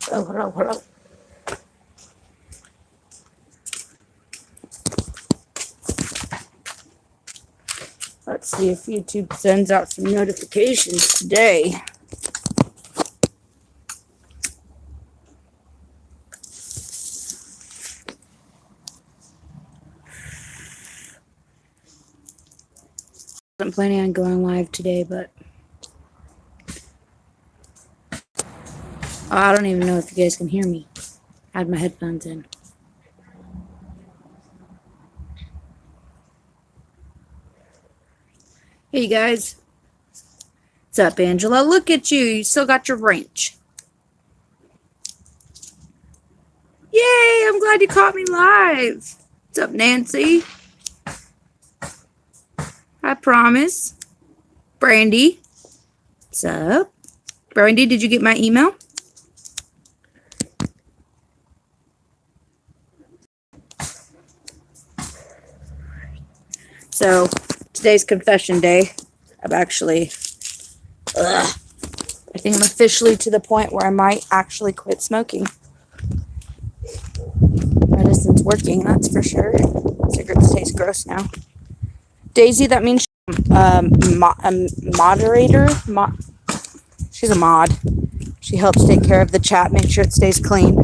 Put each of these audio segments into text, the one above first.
Oh, hello, hello. Let's see if YouTube sends out some notifications today. I'm planning on going live today, but I don't even know if you guys can hear me. I had my headphones in. Hey, you guys. What's up, Angela? Look at you. You still got your wrench. Yay! I'm glad you caught me live. What's up, Nancy? I promise. Brandy. What's up? Brandy, did you get my email? So, today's confession day. I'm actually, I think I'm officially to the point where I might actually quit smoking. Medicine's working, that's for sure. Cigarettes taste gross now. Daisy, that means moderator. She's a mod. She helps take care of the chat, make sure it stays clean.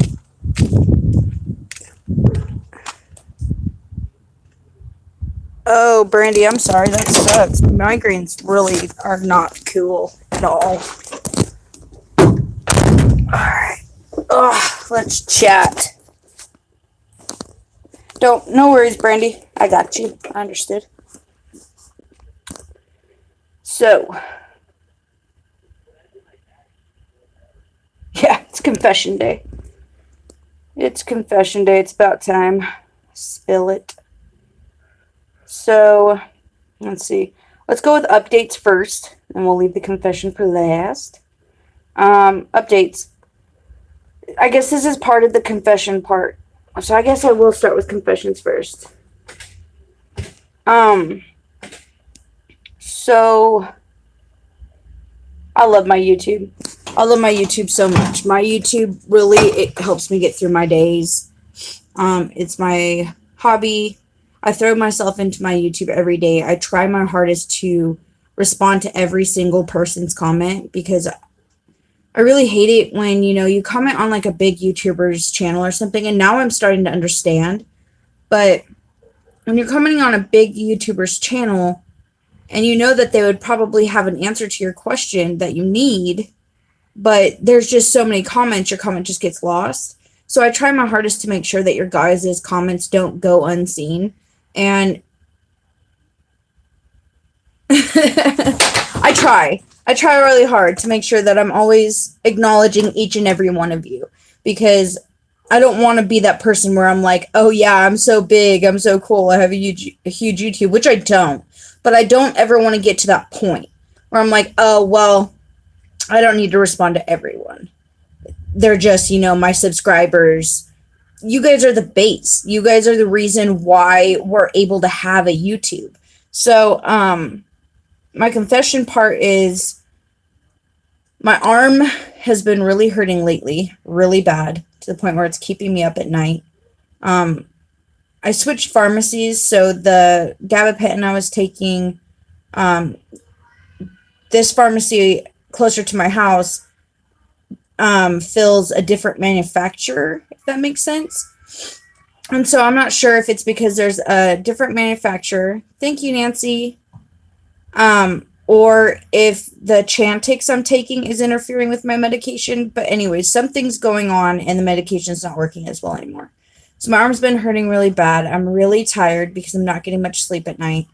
Oh, Brandy, I'm sorry. That sucks. Migraines really are not cool at all. Alright. Let's chat. No worries, Brandy. I got you. I understood. So. Yeah, it's confession day. It's confession day. It's about time. Spill it. So, let's see. Let's go with updates first, and we'll leave the confession for last. Updates. I guess this is part of the confession part. So I guess I will start with confessions first. So I love my YouTube. I love my YouTube so much. My YouTube really, it helps me get through my days. It's my hobby. I throw myself into my YouTube every day. I try my hardest to respond to every single person's comment because I really hate it when, you comment on like a big YouTuber's channel or something. And now I'm starting to understand. But when you're commenting on a big YouTuber's channel and you know that they would probably have an answer to your question that you need, but there's just so many comments, your comment just gets lost. So I try my hardest to make sure that your guys' comments don't go unseen. And I try really hard to make sure that I'm always acknowledging each and every one of you, because I don't want to be that person where I'm like, oh yeah, I'm so big, I'm so cool, I have a huge YouTube, which I don't. But I don't ever want to get to that point where I'm like, oh, well, I don't need to respond to everyone. They're just, my subscribers. You guys are the base. You guys are the reason why we're able to have a YouTube. So, my confession part is my arm has been really hurting lately, really bad, to the point where it's keeping me up at night. I switched pharmacies, so the gabapentin I was taking, this pharmacy closer to my house fills a different manufacturer, if that makes sense. And so I'm not sure if it's because there's a different manufacturer. Thank you, Nancy. Or if the Chantix I'm taking is interfering with my medication. But anyways, something's going on and the medication's not working as well anymore. So my arm's been hurting really bad. I'm really tired because I'm not getting much sleep at night.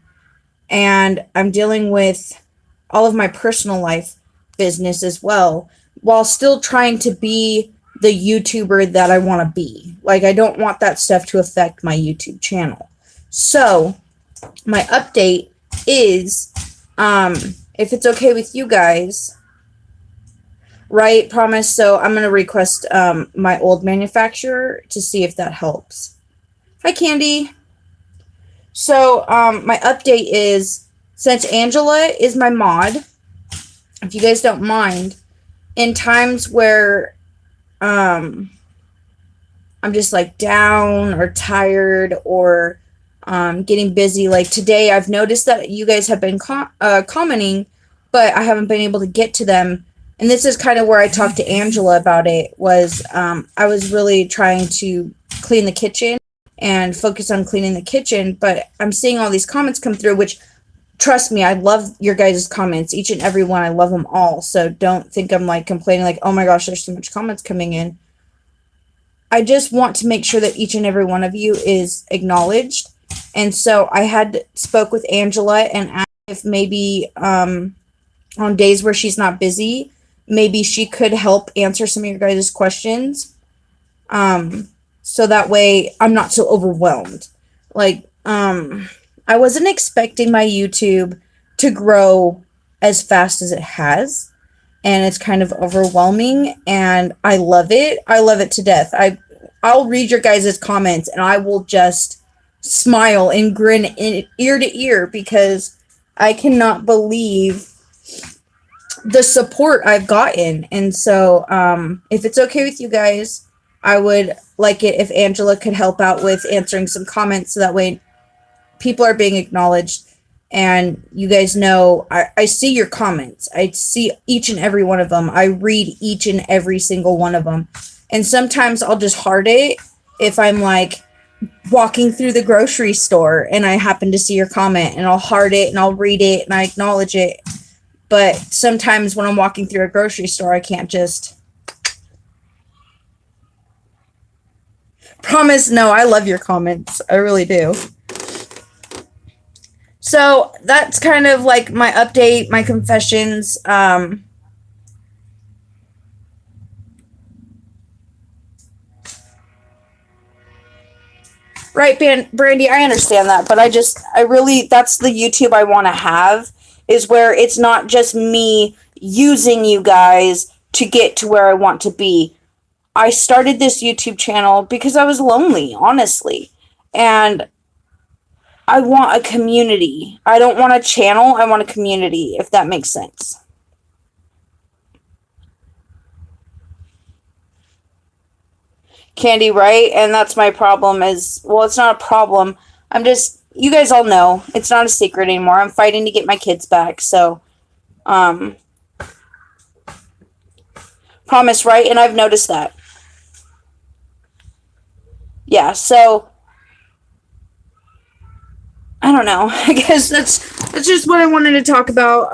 And I'm dealing with all of my personal life business as well, while still trying to be the YouTuber that I want to be. Like, I don't want that stuff to affect my YouTube channel. So my update is, if it's okay with you guys, right, promise, so I'm going to request my old manufacturer to see if that helps. Hi, Candy. So my update is, since Angela is my mod, if you guys don't mind, in times where I'm just like down or tired or getting busy. Like today, I've noticed that you guys have been commenting, but I haven't been able to get to them. And this is kind of where I talked to Angela about it. Was I was really trying to clean the kitchen and focus on cleaning the kitchen, but I'm seeing all these comments come through, which, trust me, I love your guys' comments, each and every one. I love them all. So don't think I'm like complaining like, oh my gosh, there's so much comments coming in. I just want to make sure that each and every one of you is acknowledged. And so I had spoke with Angela and asked if maybe on days where she's not busy, maybe she could help answer some of your guys' questions. So that way I'm not so overwhelmed. Like, I wasn't expecting my YouTube to grow as fast as it has. And it's kind of overwhelming, and I love it. I love it to death. I'll read your guys' comments, and I will just smile and grin in ear to ear because I cannot believe the support I've gotten. And so, if it's okay with you guys, I would like it if Angela could help out with answering some comments so that way people are being acknowledged. And you guys know, I see your comments. I see each and every one of them. I read each and every single one of them. And sometimes I'll just heart it if I'm like walking through the grocery store and I happen to see your comment, and I'll heart it and I'll read it and I acknowledge it. But sometimes when I'm walking through a grocery store, I can't just promise. No, I love your comments. I really do. So that's kind of like my update, my confessions. Right, Brandy, I understand that, but I really, that's the YouTube I want to have, is where it's not just me using you guys to get to where I want to be. I started this YouTube channel because I was lonely, honestly. And I want a community. I don't want a channel. I want a community, if that makes sense. Candy, right? And that's my problem is, well, it's not a problem. You guys all know, it's not a secret anymore. I'm fighting to get my kids back. So, promise, right? And I've noticed that. Yeah, so I don't know. I guess that's just what I wanted to talk about.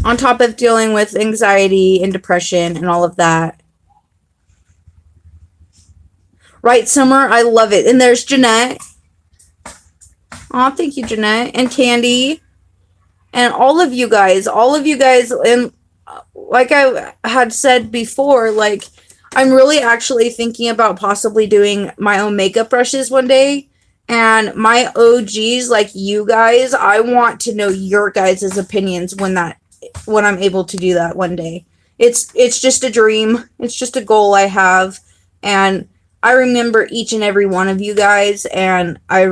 On top of dealing with anxiety and depression and all of that. Right, Summer? I love it. And there's Jeanette. Aw, thank you, Jeanette. And Candy. And all of you guys. And like I had said before, like, I'm really actually thinking about possibly doing my own makeup brushes one day. And my OGs, like you guys, I want to know your guys' opinions when I'm able to do that one day. It's just a dream. It's just a goal I have. And I remember each and every one of you guys, and I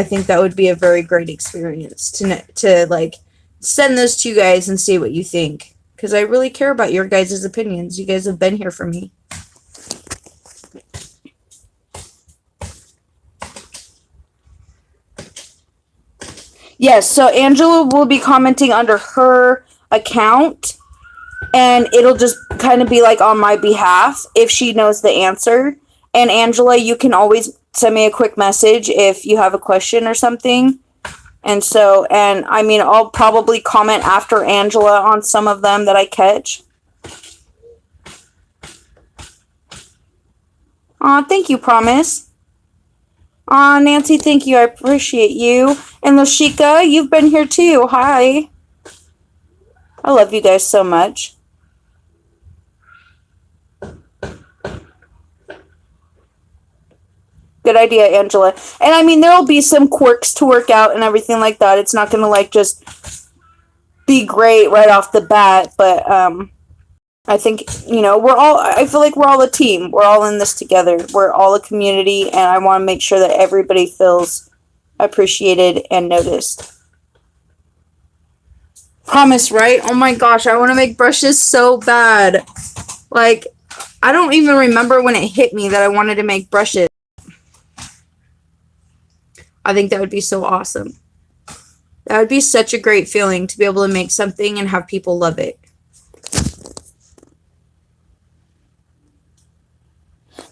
think that would be a very great experience to like send those to you guys and see what you think, because I really care about your guys' opinions. You guys have been here for me. Yes, so Angela will be commenting under her account, and it'll just kind of be like on my behalf if she knows the answer. And Angela, you can always send me a quick message if you have a question or something. And I mean, I'll probably comment after Angela on some of them that I catch. Aw, thank you, Promise. Aw, Nancy, thank you. I appreciate you. And Lashika, you've been here too. Hi. I love you guys so much. Good idea, Angela. And I mean, there'll be some quirks to work out and everything like that. It's not going to like just be great right off the bat, but I think, I feel like we're all a team. We're all in this together. We're all a community, and I want to make sure that everybody feels appreciated and noticed. Promise, right? Oh my gosh, I want to make brushes so bad. Like, I don't even remember when it hit me that I wanted to make brushes. I think that would be so awesome. That would be such a great feeling to be able to make something and have people love it.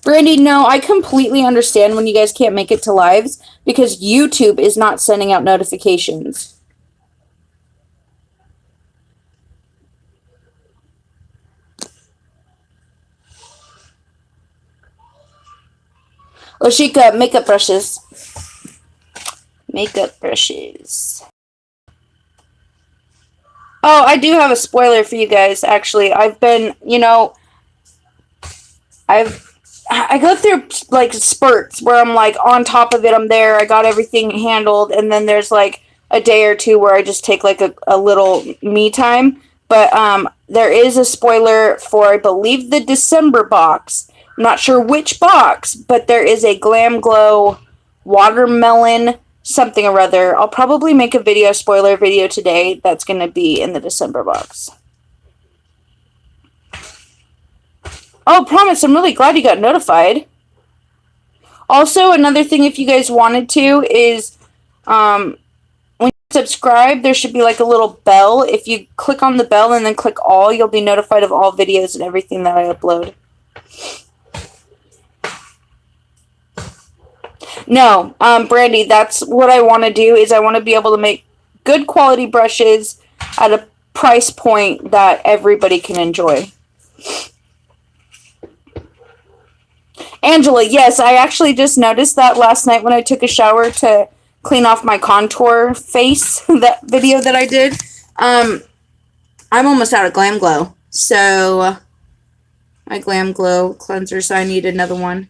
Brandy, no, I completely understand when you guys can't make it to lives because YouTube is not sending out notifications. Oshika, makeup brushes. Makeup brushes. Oh, I do have a spoiler for you guys, actually. I've been, I go through like spurts where I'm like on top of it, I'm there, I got everything handled, and then there's like a day or two where I just take like a little me time. But there is a spoiler for, I believe, the December box. I'm not sure which box, but there is a Glam Glow watermelon something or other. I'll probably make a video, spoiler video today, that's going to be in the December box. Oh, promise, I'm really glad you got notified. Also, another thing, if you guys wanted to, is when you subscribe, there should be like a little bell. If you click on the bell and then click all, you'll be notified of all videos and everything that I upload. No, Brandy, that's what I want to do, is I want to be able to make good quality brushes at a price point that everybody can enjoy. Angela, yes, I actually just noticed that last night when I took a shower to clean off my contour face, that video that I did. I'm almost out of Glam Glow, so my Glam Glow cleanser, so I need another one.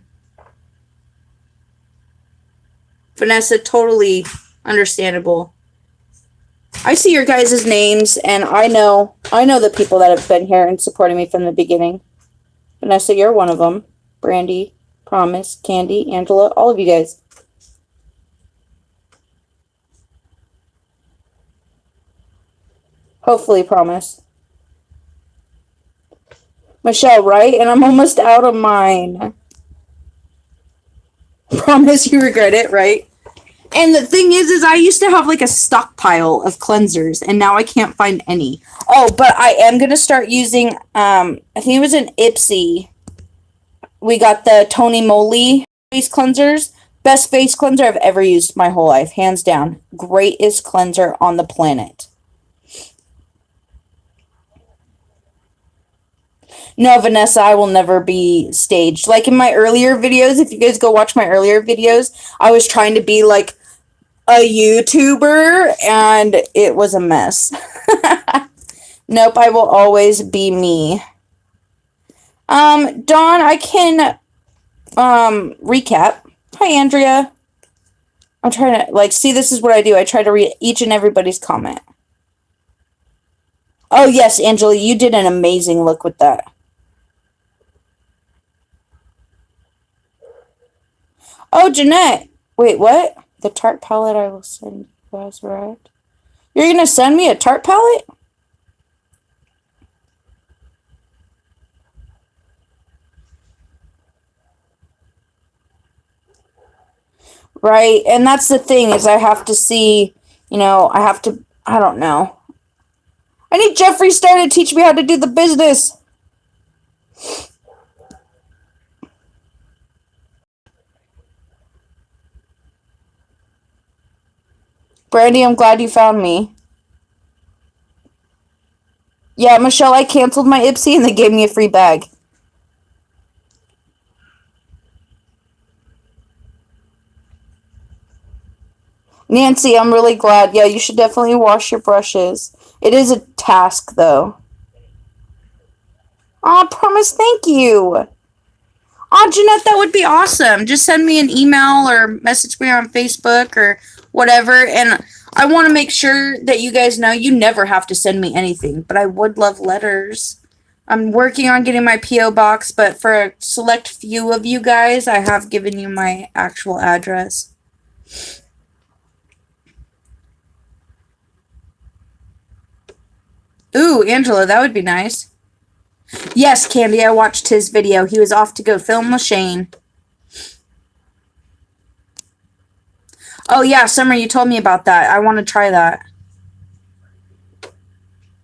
Vanessa, totally understandable. I see your guys' names, and I know the people that have been here and supporting me from the beginning. Vanessa, you're one of them. Brandy, Promise, Candy, Angela, all of you guys. Hopefully, Promise. Michelle, right? And I'm almost out of mine. Promise you regret it, right? And the thing is I used to have like a stockpile of cleansers, and now I can't find any. Oh, but I am going to start using, I think it was an Ipsy. We got the Tony Moly face cleansers. Best face cleanser I've ever used my whole life. Hands down. Greatest cleanser on the planet. No, Vanessa, I will never be staged. Like in my earlier videos, if you guys go watch my earlier videos, I was trying to be like a YouTuber, and it was a mess. Nope, I will always be me. Dawn, I can recap. Hi, Andrea. I'm trying to, like, see, this is what I do. I try to read each and everybody's comment. Oh, yes, Angela, you did an amazing look with that. Oh, Jeanette. Wait, what? The Tarte palette I will send you has arrived. You're going to send me a Tarte palette? Right, and that's the thing, is I have to see, I don't know. I need Jeffree Star to teach me how to do the business. Brandy, I'm glad you found me. Yeah, Michelle, I canceled my Ipsy and they gave me a free bag. Nancy, I'm really glad. Yeah, you should definitely wash your brushes. It is a task, though. Aw, Promise, thank you. Aw, Jeanette, that would be awesome. Just send me an email or message me on Facebook or whatever, and I want to make sure that you guys know you never have to send me anything, but I would love letters. I'm working on getting my P.O. box, but for a select few of you guys, I have given you my actual address. Ooh, Angela, that would be nice. Yes, Candy, I watched his video. He was off to go film Lashane. Oh, yeah, Summer, you told me about that. I want to try that.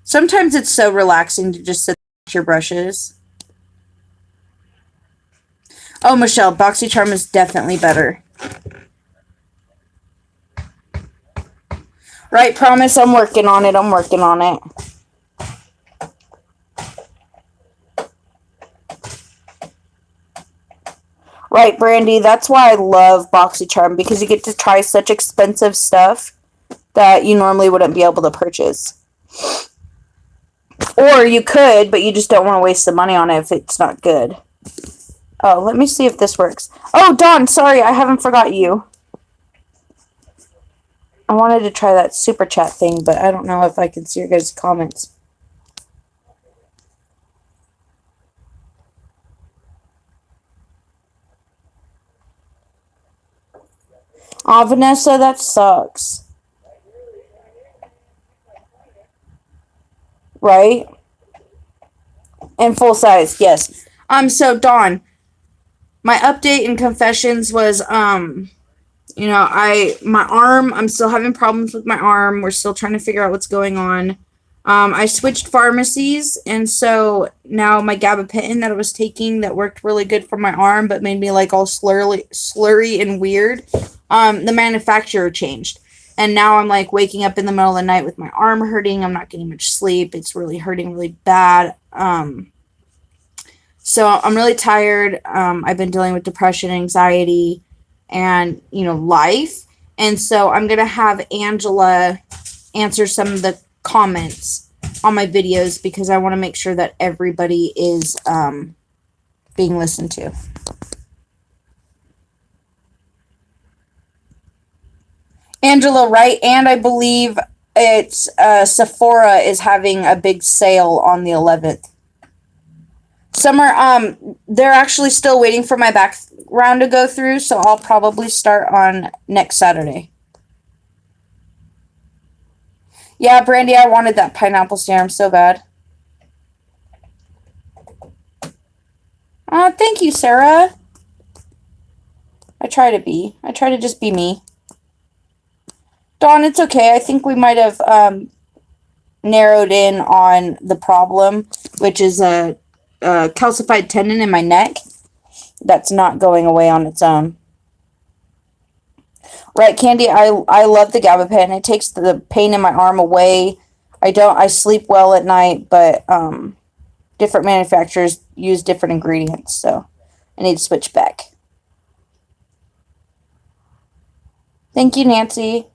Sometimes it's so relaxing to just sit with your brushes. Oh, Michelle, Boxycharm is definitely better. Right, promise, I'm working on it. I'm working on it. Right, Brandy, that's why I love Boxycharm, because you get to try such expensive stuff that you normally wouldn't be able to purchase. Or you could, but you just don't want to waste the money on it if it's not good. Oh, let me see if this works. Oh, Dawn, sorry, I haven't forgot you. I wanted to try that super chat thing, but I don't know if I can see your guys' comments. Aw, Vanessa, that sucks. Right? And full size, yes. So Dawn, my update and confessions was, you know, my arm, I'm still having problems with my arm. We're still trying to figure out what's going on. I switched pharmacies, and so now my gabapentin that I was taking that worked really good for my arm, but made me like all slurry and weird. The manufacturer changed, and now I'm like waking up in the middle of the night with my arm hurting. I'm not getting much sleep. It's really hurting really bad. So I'm really tired. I've been dealing with depression, anxiety, and, you know, life. And so I'm going to have Angela answer some of the comments on my videos, because I want to make sure that everybody is being listened to. Angela, right? And I believe it's Sephora is having a big sale on the 11th. Summer, they're actually still waiting for my background to go through, so I'll probably start on next Saturday. Yeah, Brandy, I wanted that pineapple serum so bad. Thank you, Sarah. I try to just be me. Dawn, it's okay. I think we might have narrowed in on the problem, which is a calcified tendon in my neck that's not going away on its own. Right, Candy, I love the gabapentin. It takes the pain in my arm away. I sleep well at night, but different manufacturers use different ingredients, so I need to switch back. Thank you, Nancy.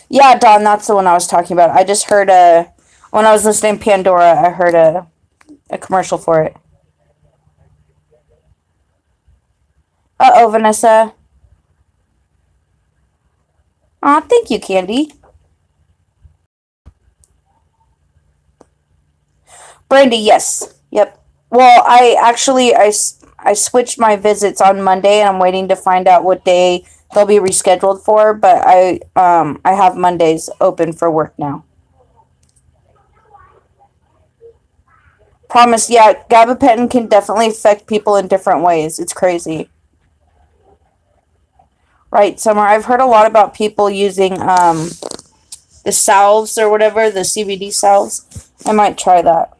Yeah, Dawn, that's the one I was talking about. I just heard when I was listening to Pandora, I heard a commercial for it. Uh-oh, Vanessa. Aw, thank you, Candy. Brandy, yes. Yep. Well, I switched my visits on Monday, and I'm waiting to find out what day they'll be rescheduled for, but I have Mondays open for work now. Promise, yeah, gabapentin can definitely affect people in different ways. It's crazy. Right, Summer. I've heard a lot about people using the salves or whatever, the CBD salves. I might try that.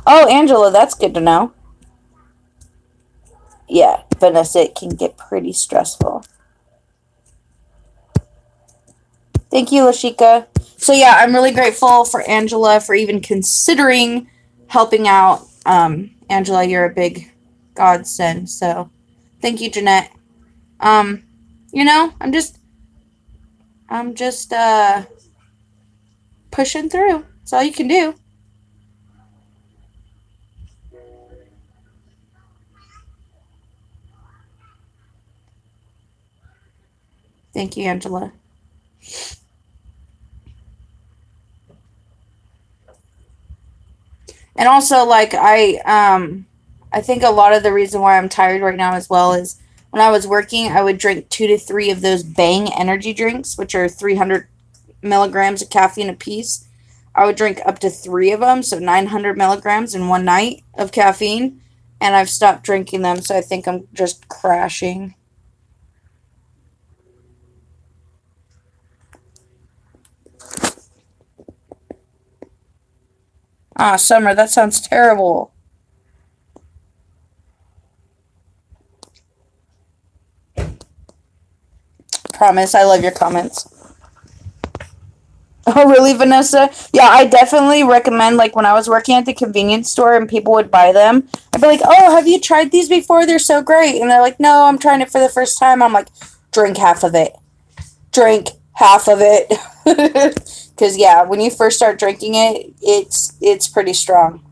Oh, Angela, that's good to know. Yeah, Vanessa, it can get pretty stressful. Thank you, Lashika. So yeah, I'm really grateful for Angela for even considering helping out. Angela, you're a big godsend. So thank you, Jeanette. You know, I'm just pushing through. That's all you can do. Thank you, Angela. And also, like, I think a lot of the reason why I'm tired right now as well is when I was working, I would drink 2 to 3 of those Bang energy drinks, which are 300 milligrams of caffeine apiece. I would drink up to 3 of them, so 900 milligrams in one night of caffeine, and I've stopped drinking them, so I think I'm just crashing. Ah, Summer, that sounds terrible. Promise, I love your comments. Oh, really, Vanessa? Yeah, I definitely recommend, like, when I was working at the convenience store and people would buy them, I'd be like, oh, have you tried these before? They're so great. And they're like, no, I'm trying it for the first time. I'm like, drink half of it. Drink half of it. Because, yeah, when you first start drinking it, it's pretty strong.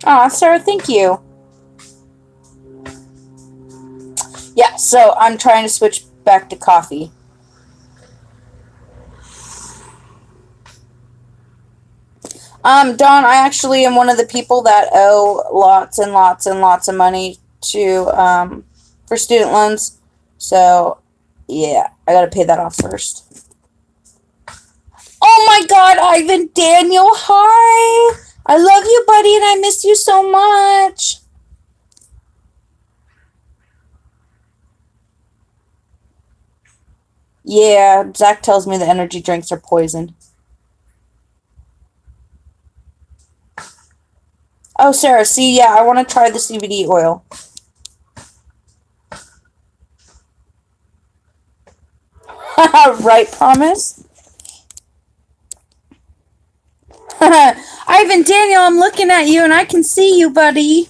Aw, Sarah, thank you. Yeah, so I'm trying to switch back to coffee. Dawn, I actually am one of the people that owe lots and lots and lots of money to for student loans. So, yeah, I gotta pay that off first. Oh my God, Ivan Daniel, hi! I love you, buddy, and I miss you so much. Yeah, Zach tells me the energy drinks are poison. Oh, Sarah, see, yeah, I want to try the CBD oil. Right, promise? Ivan Daniel, I'm looking at you and I can see you, buddy.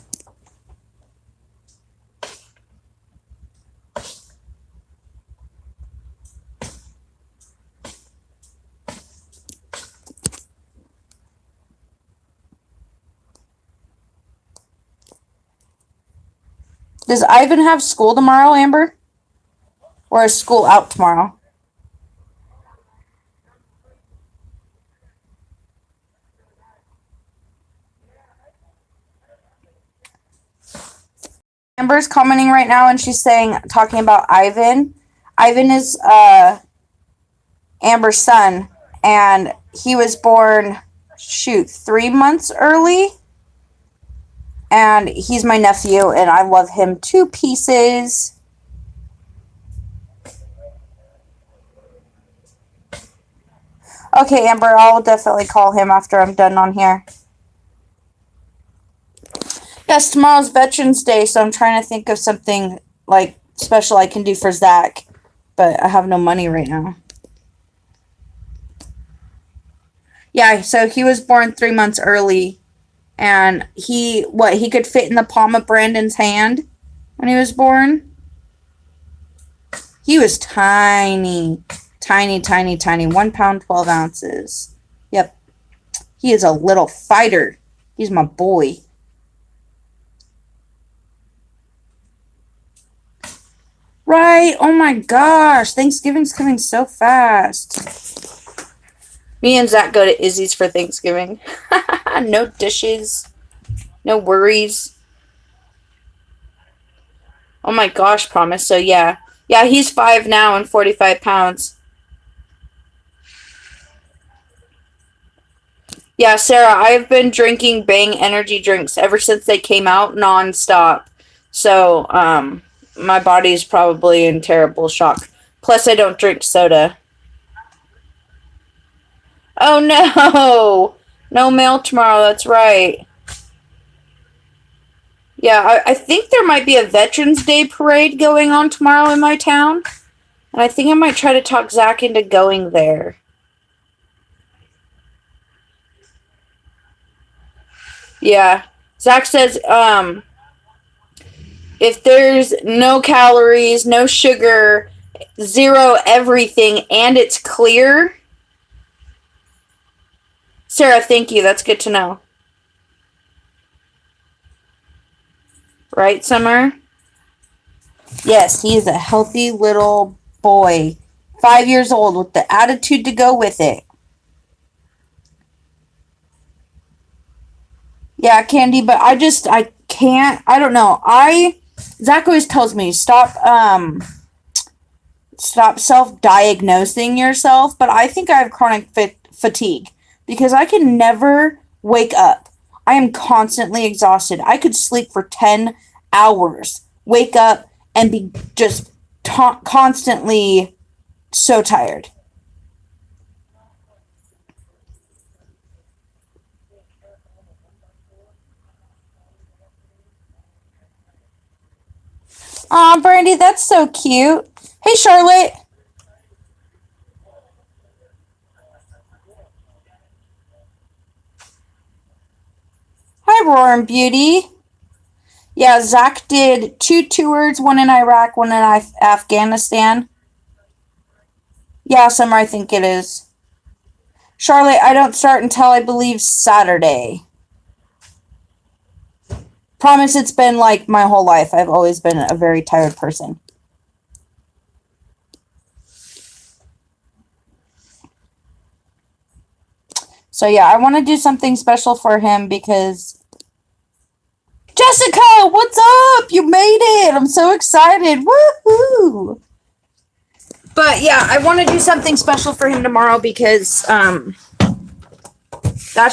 Does Ivan have school tomorrow, Amber? Or is school out tomorrow? Amber's commenting right now and she's saying, talking about Ivan. Ivan is Amber's son, and he was born, shoot, 3 months early. And he's my nephew, and I love him to pieces. Okay, Amber, I'll definitely call him after I'm done on here. Yes, tomorrow's Veterans Day, so I'm trying to think of something, like, special I can do for Zach. But I have no money right now. Yeah, so he was born 3 months early. And he could fit in the palm of Brandon's hand when he was born? He was tiny. Tiny, tiny, tiny. 1 pound, 12 ounces. Yep. He is a little fighter. He's my boy. Right. Oh my gosh. Thanksgiving's coming so fast. Me and Zach go to Izzy's for Thanksgiving. No dishes. No worries. Oh my gosh, promise. So yeah. Yeah, he's 5 now and 45 pounds. Yeah, Sarah, I've been drinking Bang energy drinks ever since they came out nonstop. So, my body's probably in terrible shock. Plus, I don't drink soda. Oh no! No mail tomorrow, that's right. Yeah, I think there might be a Veterans Day parade going on tomorrow in my town. And I think I might try to talk Zach into going there. Yeah. Zach says, if there's no calories, no sugar, zero everything, and it's clear. Sarah, thank you. That's good to know. Right, Summer? Yes, he is a healthy little boy. 5 years old with the attitude to go with it. Yeah, Candy, but I can't, I don't know. Zach always tells me, stop self-diagnosing yourself, but I think I have chronic fatigue because I can never wake up. I am constantly exhausted. I could sleep for 10 hours, wake up, and be just constantly so tired. Aw, Brandy, that's so cute. Hey, Charlotte. Hi, Roaring Beauty. Yeah, Zach did two tours, one in Iraq, one in Afghanistan. Yeah, summer, I think it is. Charlotte, I don't start until I believe Saturday. Promise it's been like my whole life. I've always been a very tired person. So yeah, I want to do something special for him because Jessica, what's up? You made it. I'm so excited. Woohoo! But yeah, I want to do something special for him tomorrow because that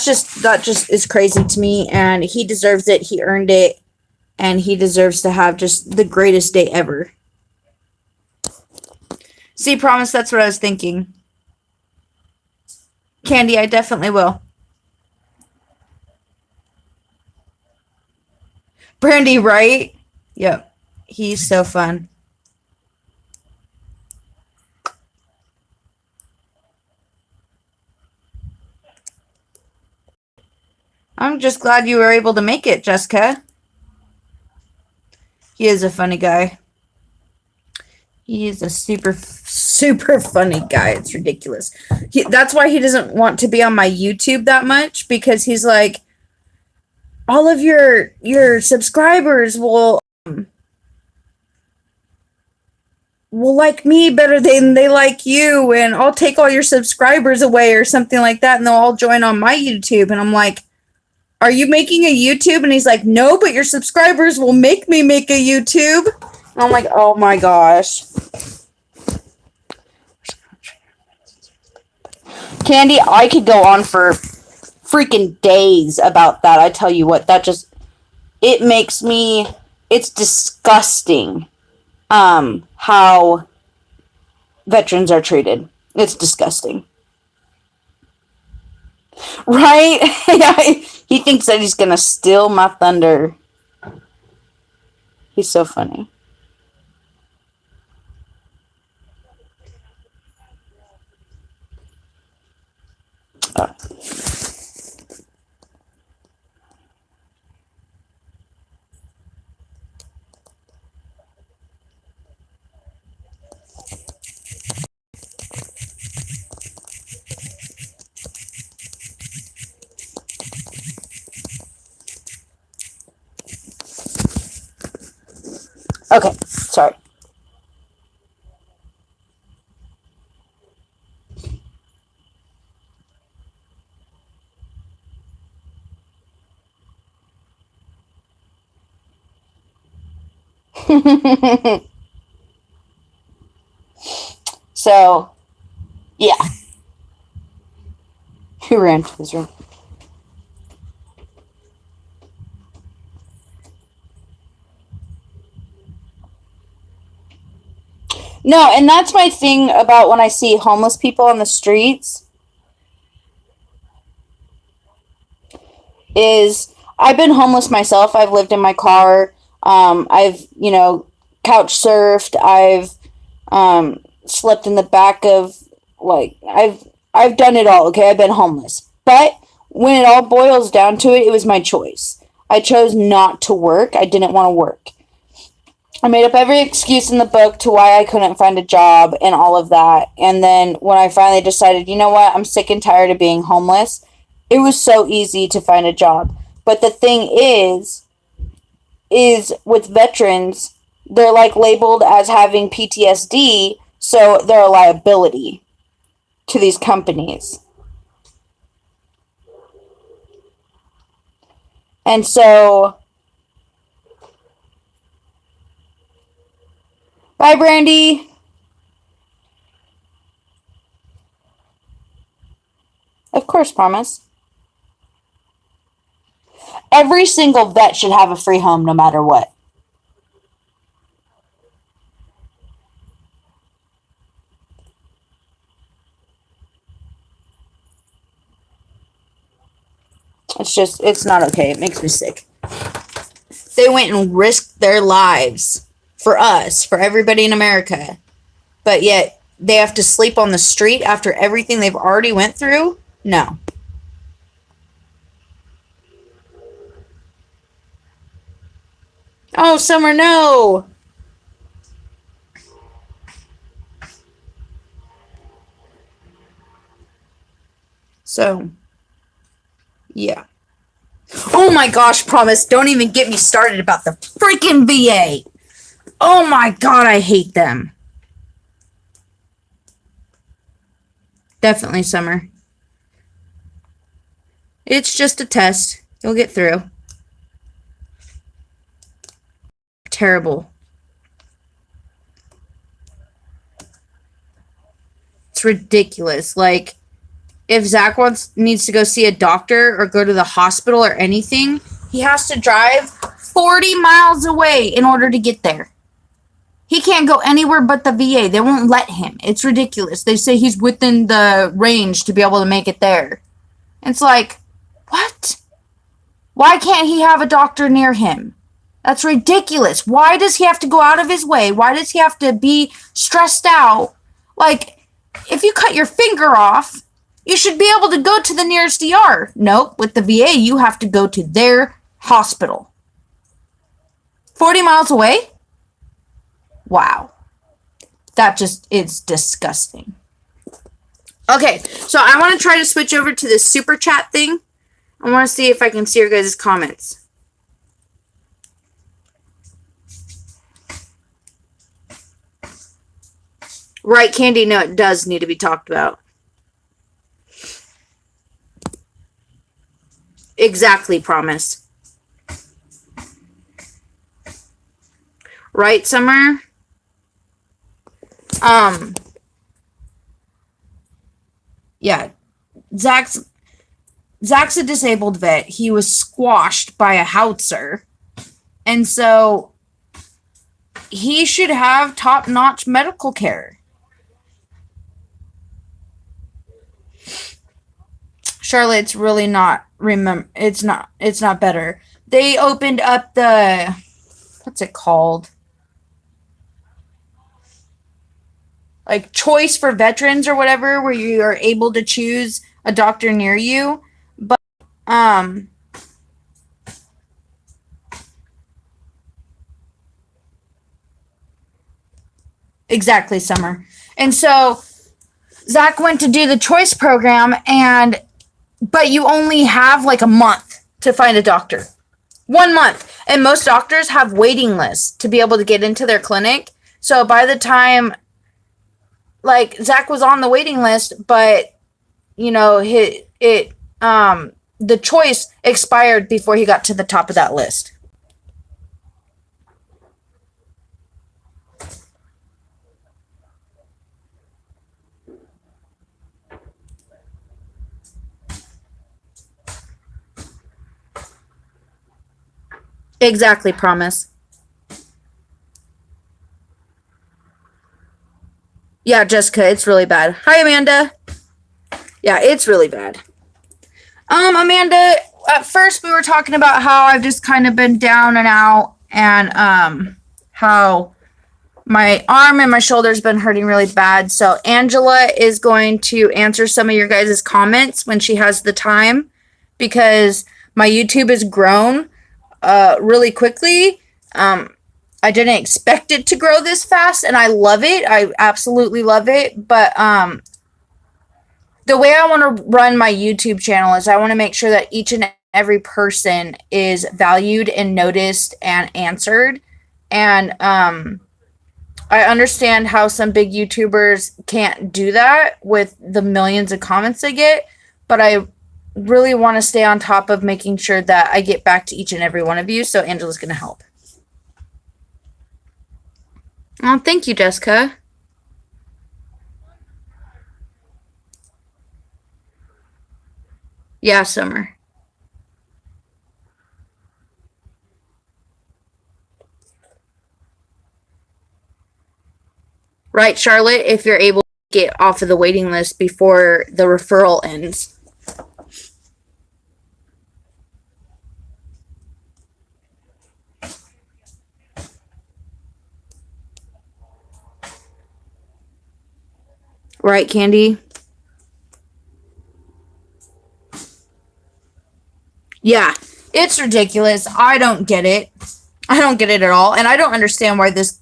just is crazy to me, and he deserves it. He earned it, and he deserves to have just the greatest day ever. See, promise that's what I was thinking. Candy, I definitely will. Brandy, right? Yep. He's so fun. I'm just glad you were able to make it, Jessica. He is a funny guy. He is a super funny guy. It's ridiculous. That's why he doesn't want to be on my YouTube that much because he's like, all of your subscribers will like me better than they like you, and I'll take all your subscribers away or something like that, and they'll all join on my YouTube. And I'm like, are you making a YouTube? And he's like, no, but your subscribers will make me make a YouTube. And I'm like, oh my gosh. Candy, I could go on for freaking days about that. I tell you what, that just, it makes me, it's disgusting how veterans are treated. It's disgusting. Right? Yeah, he thinks that he's gonna steal my thunder. He's so funny. Oh. Okay, sorry. So, yeah, he ran to his room. No, and that's my thing about when I see homeless people on the streets is I've been homeless myself. I've lived in my car. I've, couch surfed. I've slept in the back of like I've done it all, okay? I've been homeless. But when it all boils down to it, it was my choice. I chose not to work. I didn't want to work. I made up every excuse in the book to why I couldn't find a job and all of that. And then when I finally decided, you know what, I'm sick and tired of being homeless, it was so easy to find a job. But the thing is with veterans, they're like labeled as having PTSD, so they're a liability to these companies. And so, bye, Brandy. Of course, promise. Every single vet should have a free home no matter what. It's not okay. It makes me sick. They went and risked their lives for us, for everybody in America. But yet they have to sleep on the street after everything they've already went through? No. Oh, Summer, no. So, yeah. Oh my gosh, promise. Don't even get me started about the freaking VA. Oh my god, I hate them. Definitely, Summer. It's just a test. You'll get through. Terrible. It's ridiculous. Like, if Zach needs to go see a doctor or go to the hospital or anything, he has to drive 40 miles away in order to get there. He can't go anywhere but the VA. They won't let him. It's ridiculous. They say he's within the range to be able to make it there. It's like, what? Why can't he have a doctor near him? That's ridiculous. Why does he have to go out of his way? Why does he have to be stressed out? Like, if you cut your finger off, you should be able to go to the nearest ER. Nope, with the VA, you have to go to their hospital. 40 miles away? Wow. That just is disgusting. Okay, so I want to try to switch over to this super chat thing. I want to see if I can see your guys' comments. Right, Candy? No, it does need to be talked about. Exactly, promise. Right, Summer? Yeah. Zach's a disabled vet. He was squashed by a howitzer. And so he should have top-notch medical care. Charlotte, it's really not it's not better. They opened up the, what's it called? Like choice for veterans or whatever, where you are able to choose a doctor near you. But exactly, Summer. And so Zach went to do the choice program, but you only have like a month to find a doctor. 1 month. And most doctors have waiting lists to be able to get into their clinic. So by the time, like, Zach was on the waiting list, but, you know, the choice expired before he got to the top of that list. Exactly, promise. Yeah, Jessica, it's really bad. Hi, Amanda. Yeah, it's really bad. Amanda, at first we were talking about how I've just kind of been down and out, and how my arm and my shoulder's been hurting really bad. So Angela is going to answer some of your guys' comments when she has the time, because my YouTube has grown really quickly. I didn't expect it to grow this fast, and I love it. I absolutely love it. But the way I want to run my YouTube channel is I want to make sure that each and every person is valued and noticed and answered. And I understand how some big YouTubers can't do that with the millions of comments they get, but I really want to stay on top of making sure that I get back to each and every one of you, so Angela's going to help. Oh, thank you, Jessica. Yeah, Summer. Right, Charlotte, if you're able to get off of the waiting list before the referral ends. Right, Candy? Yeah, it's ridiculous. I don't get it. I don't get it at all. And I don't understand why this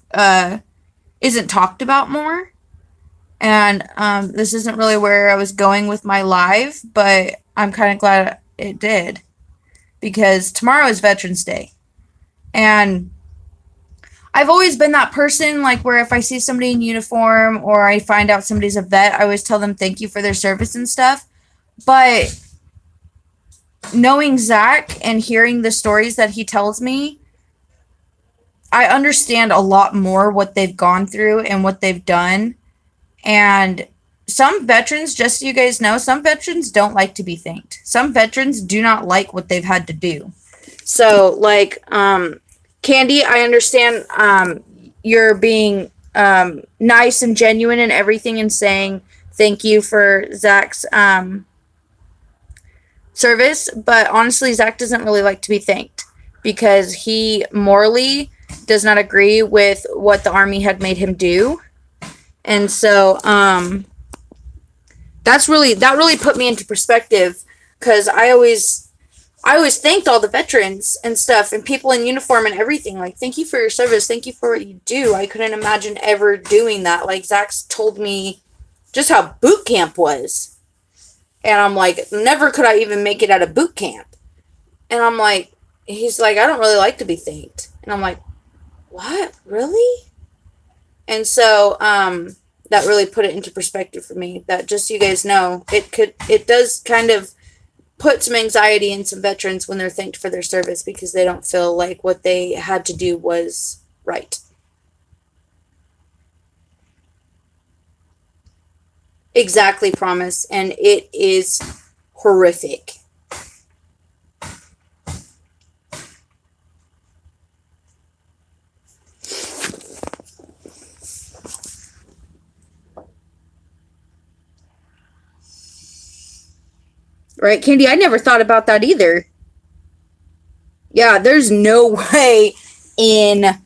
isn't talked about more. And this isn't really where I was going with my live, but I'm kind of glad it did. Because tomorrow is Veterans Day. And I've always been that person, like, where if I see somebody in uniform or I find out somebody's a vet, I always tell them thank you for their service and stuff. But knowing Zach and hearing the stories that he tells me, I understand a lot more what they've gone through and what they've done. And some veterans, just so you guys know, some veterans don't like to be thanked. Some veterans do not like what they've had to do. So, like, Candy, I understand you're being nice and genuine and everything and saying thank you for Zach's service, but honestly, Zach doesn't really like to be thanked because he morally does not agree with what the Army had made him do. And so that really put me into perspective, because I always thanked all the veterans and stuff and people in uniform and everything. Like, thank you for your service. Thank you for what you do. I couldn't imagine ever doing that. Like, Zach's told me just how boot camp was. And I'm like, never could I even make it out of boot camp. And I'm like, he's like, I don't really like to be thanked. And I'm like, what? Really? And so that really put it into perspective for me. That, just so you guys know, it does kind of put some anxiety in some veterans when they're thanked for their service, because they don't feel like what they had to do was right. Exactly, Promise. And it is horrific. Right, Candy? I never thought about that either. Yeah, there's no way in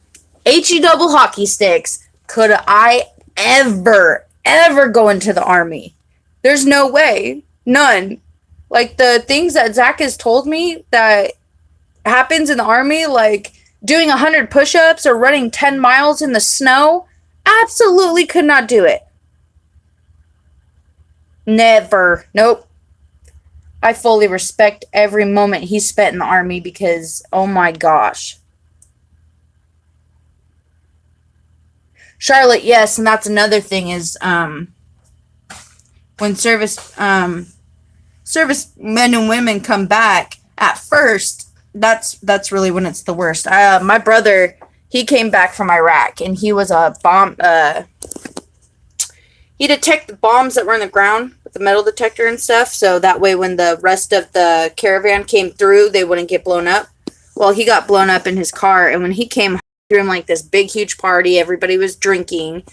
HE double hockey sticks could I ever go into the Army. There's no way. None. Like, the things that Zach has told me that happens in the Army, like doing 100 push-ups or running 10 miles in the snow, absolutely could not do it. Never. Nope. I fully respect every moment he spent in the Army, because, oh my gosh. Charlotte, yes, and that's another thing is when service men and women come back, at first, that's really when it's the worst. My brother, he came back from Iraq, and he was a bomb. He detected bombs that were in the ground with the metal detector and stuff, so that way when the rest of the caravan came through, they wouldn't get blown up. Well, he got blown up in his car, and when he came through in like this big, huge party, everybody was drinking,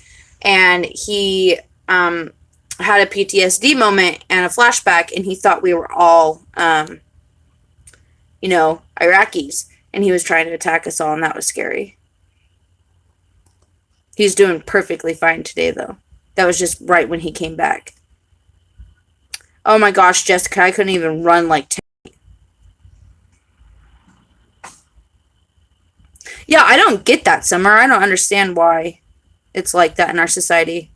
and he had a PTSD moment and a flashback, and he thought we were all, Iraqis, and he was trying to attack us all, and that was scary. He's doing perfectly fine today, though. That was just right when he came back. Oh my gosh, Jessica, I couldn't even run like 10. Yeah, I don't get that, Summer. I don't understand why it's like that in our society.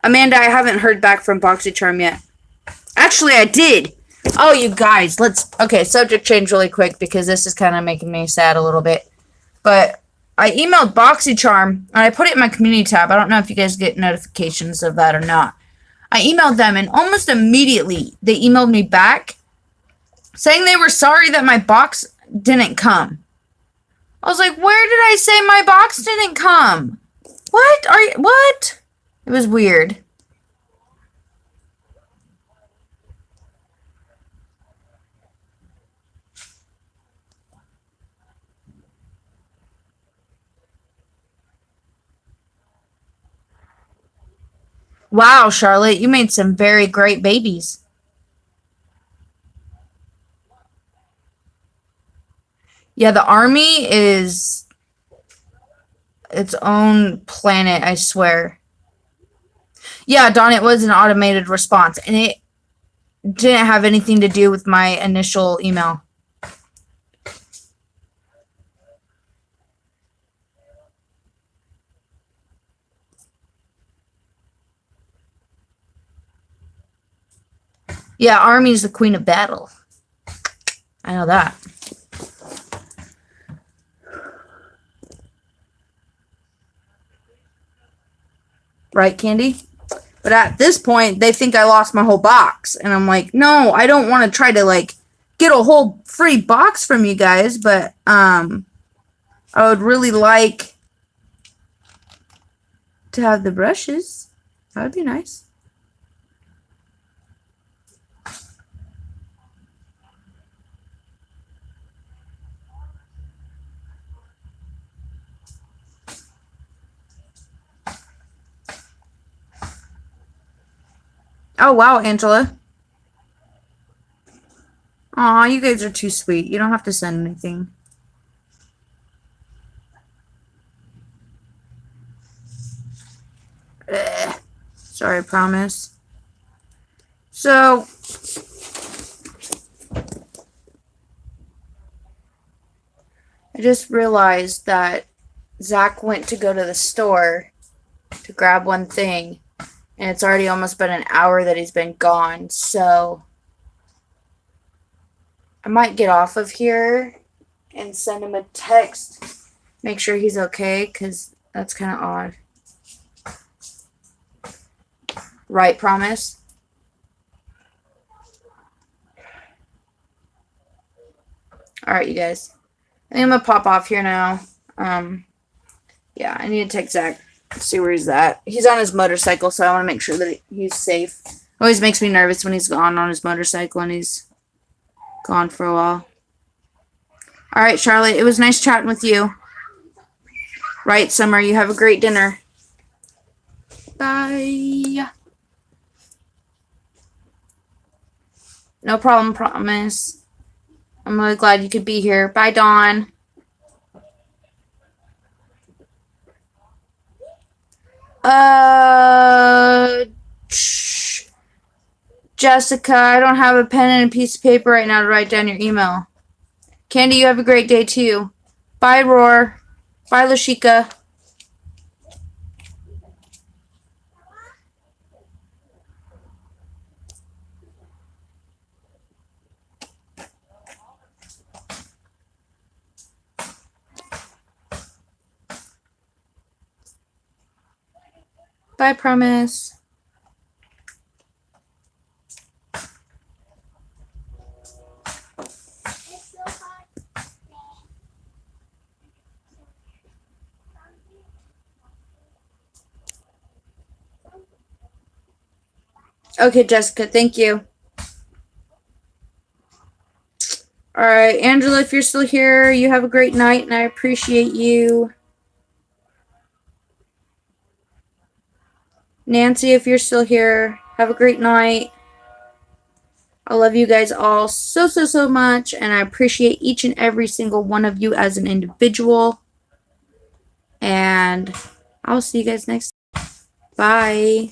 Amanda, I haven't heard back from Boxycharm yet. Actually, I did. Oh, you guys, okay, subject change really quick, because this is kind of making me sad a little bit. But I emailed Boxycharm, and I put it in my community tab. I don't know if you guys get notifications of that or not. I emailed them, and almost immediately they emailed me back saying they were sorry that my box didn't come. I was like, where did I say my box didn't come? What? It was weird. Wow, Charlotte, you made some very great babies. Yeah, the army is its own planet, I swear. Yeah, Dawn, it was an automated response, and it didn't have anything to do with my initial email. Yeah, Army's the queen of battle. I know that. Right, Candy? But at this point, they think I lost my whole box. And I'm like, no, I don't want to try to, like, get a whole free box from you guys. But, I would really like to have the brushes. That would be nice. Oh, wow, Angela. Aw, you guys are too sweet. You don't have to send anything. Ugh. Sorry, promise. So, I just realized that Zach went to go to the store to grab one thing, and it's already almost been an hour that he's been gone, so I might get off of here and send him a text, make sure he's okay, because that's kind of odd. Right, promise? Alright, you guys. I think I'm going to pop off here now. Yeah, I need to text Zach, see where he's at. He's on his motorcycle, so I want to make sure that he's safe. Always makes me nervous when he's gone on his motorcycle and he's gone for a while. Alright, Charlotte, it was nice chatting with you. Right, Summer, you have a great dinner. Bye. No problem, promise. I'm really glad you could be here. Bye, Dawn. Jessica, I don't have a pen and a piece of paper right now to write down your email. Candy, you have a great day too. Bye, Roar. Bye, Lashika. Bye, promise. Okay, Jessica, thank you. Alright, Angela, if you're still here, you have a great night, and I appreciate you. Nancy, if you're still here, have a great night. I love you guys all so, so, so much, and I appreciate each and every single one of you as an individual. And I'll see you guys next time. Bye.